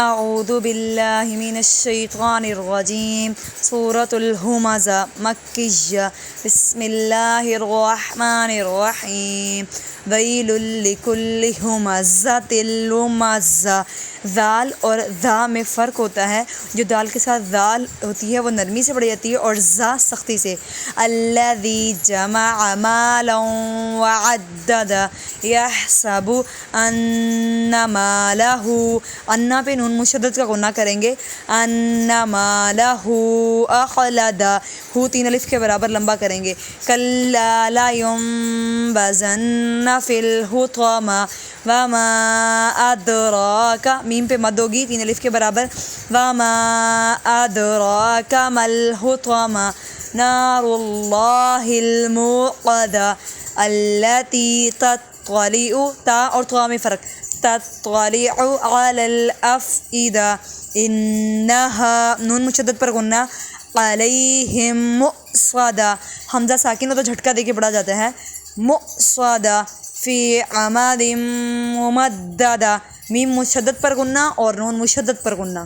اعوذ باللہ من الشیطان الرجیم سورۃ الہمزہ مکیہ بسم اللہ الرحمن الرحیم ویل لکل ہمزۃ لمزہ۔ ذال اور ذا میں فرق ہوتا ہے۔ جو دال کے ساتھ ذال ہوتی ہے وہ نرمی سے پڑھی جاتی ہے اور ذا سختی سے۔ الذی جمع مالا وعدد یحسب ان مالہ، انا پہ نون مشدد کا غنہ کریں گے، ان مالہ اخلد، ہو تین الف کے برابر لمبا کریں گے۔ کلا لینبذن فی الحطمہ وما ادراک، میم پہ مد ہوگی تین الف کے برابر، وما ادراک ما الحطمہ نار اللہ الموقدہ التی تطلع، تا اور طا میں فرق، تطلع علی الافئدہ، انہا نون مشدد پر غنہ، علیہم مؤصدہ، حمزہ ساکن ہو تو جھٹکا دے کے پڑھا جاتا ہے، مؤصدہ فی عمد ممددہ، میم مشدد پر غنہ اور نون مشدد پر غنہ۔